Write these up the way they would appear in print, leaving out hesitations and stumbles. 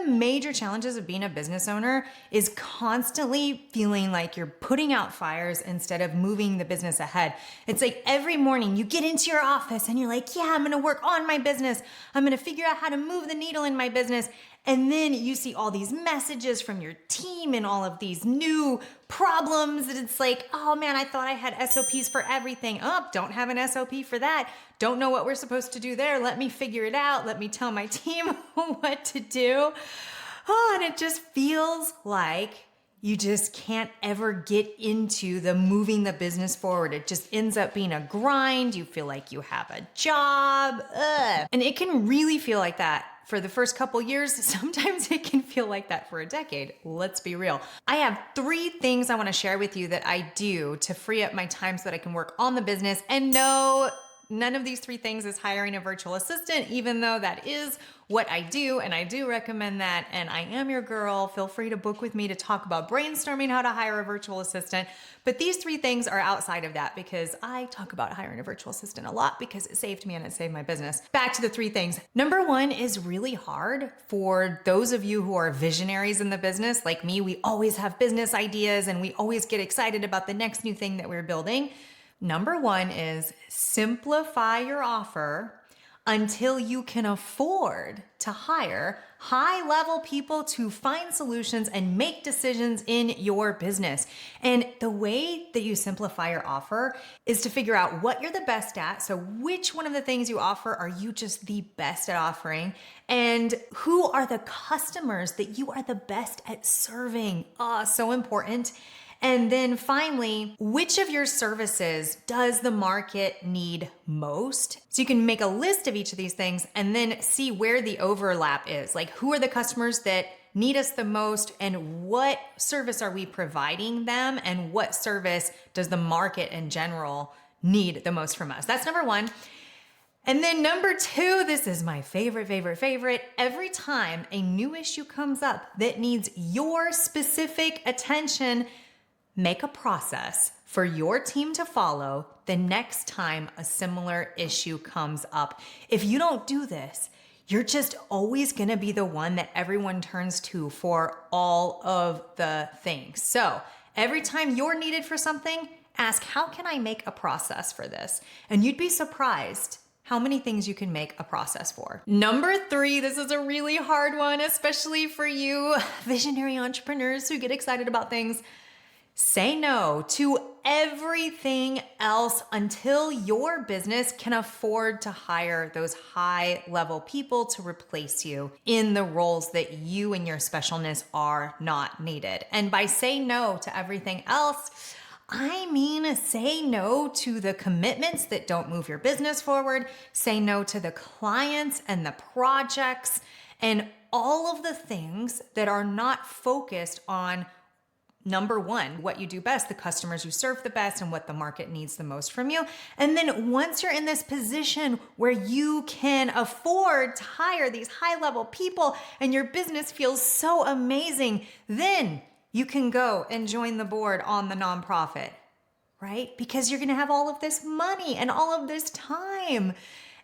major challenges of being a business owner is constantly feeling like you're putting out fires instead of moving the business ahead. It's like every morning you get into your office and you're like, yeah, I'm gonna work on my business. I'm gonna figure out how to move the needle in my business. And then you see all these messages from your team and all of these new problems. And it's like, oh man, I thought I had SOPs for everything. Oh, don't have an SOP for that. Don't know what we're supposed to do there. Let me figure it out. Let me tell my team what to do. Oh, and it just feels like you just can't ever get into the moving the business forward. It just ends up being a grind. You feel like you have a job. Ugh. And it can really feel like that for the first couple years. Sometimes it can feel like that for a decade. Let's be real. I have 3 things I want to share with you that I do to free up my time so that I can work on the business. And no, none of these 3 things is hiring a virtual assistant, even though that is what I do, and I do recommend that, and I am your girl. Feel free to book with me to talk about brainstorming how to hire a virtual assistant. But these 3 things are outside of that because I talk about hiring a virtual assistant a lot because it saved me and it saved my business. Back to the 3 things. Number 1 is really hard for those of you who are visionaries in the business. Like me, we always have business ideas and we always get excited about the next new thing that we're building. Number 1 is simplify your offer until you can afford to hire high-level people to find solutions and make decisions in your business. And the way that you simplify your offer is to figure out what you're the best at. So which one of the things you offer are you just the best at offering? And who are the customers that you are the best at serving? So important. And then finally, which of your services does the market need most? So you can make a list of each of these things and then see where the overlap is. Like, who are the customers that need us the most and what service are we providing them and what service does the market in general need the most from us? That's number 1. And then number 2, this is my favorite. Every time a new issue comes up that needs your specific attention, make a process for your team to follow the next time a similar issue comes up. If you don't do this, you're just always gonna be the one that everyone turns to for all of the things. So every time you're needed for something, ask, how can I make a process for this? And you'd be surprised how many things you can make a process for. Number 3, this is a really hard one, especially for you visionary entrepreneurs who get excited about things. Say no to everything else until your business can afford to hire those high-level people to replace you in the roles that you and your specialness are not needed. And by say no to everything else, I mean say no to the commitments that don't move your business forward, say no to the clients and the projects and all of the things that are not focused on number 1, what you do best, the customers you serve the best, and what the market needs the most from you. And then once you're in this position where you can afford to hire these high-level people and your business feels so amazing, then you can go and join the board on the nonprofit, right? Because you're gonna have all of this money and all of this time.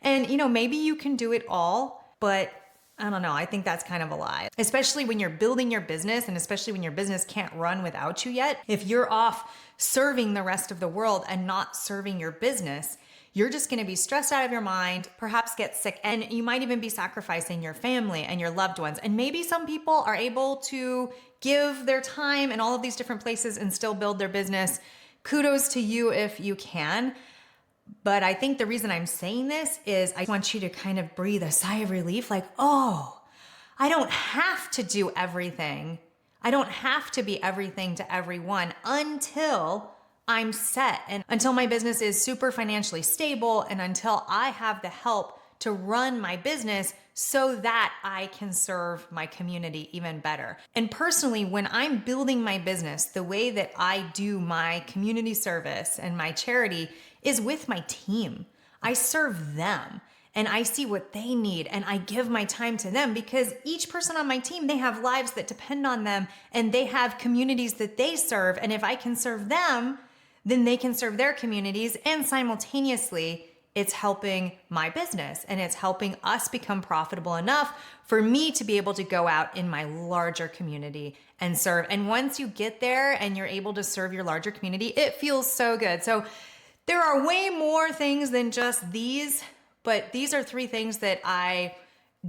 And maybe you can do it all, but I don't know, I think that's kind of a lie. Especially when you're building your business and especially when your business can't run without you yet. If you're off serving the rest of the world and not serving your business, you're just gonna be stressed out of your mind, perhaps get sick, and you might even be sacrificing your family and your loved ones. And maybe some people are able to give their time in all of these different places and still build their business. Kudos to you if you can. But I think the reason I'm saying this is I want you to kind of breathe a sigh of relief, like, oh, I don't have to do everything. I don't have to be everything to everyone until I'm set and until my business is super financially stable and until I have the help to run my business so that I can serve my community even better. And personally, when I'm building my business, the way that I do my community service and my charity is with my team. I serve them and I see what they need and I give my time to them because each person on my team, they have lives that depend on them and they have communities that they serve. And if I can serve them, then they can serve their communities, and simultaneously it's helping my business and it's helping us become profitable enough for me to be able to go out in my larger community and serve. And once you get there and you're able to serve your larger community, it feels so good. So there are way more things than just these, but these are 3 things that I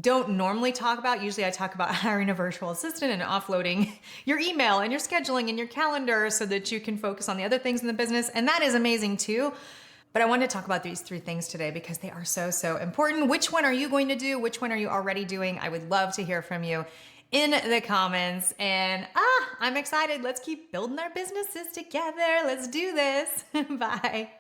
don't normally talk about. Usually I talk about hiring a virtual assistant and offloading your email and your scheduling and your calendar so that you can focus on the other things in the business. And that is amazing too. But I wanted to talk about these 3 things today because they are so, so important. Which one are you going to do? Which one are you already doing? I would love to hear from you in the comments. And I'm excited. Let's keep building our businesses together. Let's do this. Bye.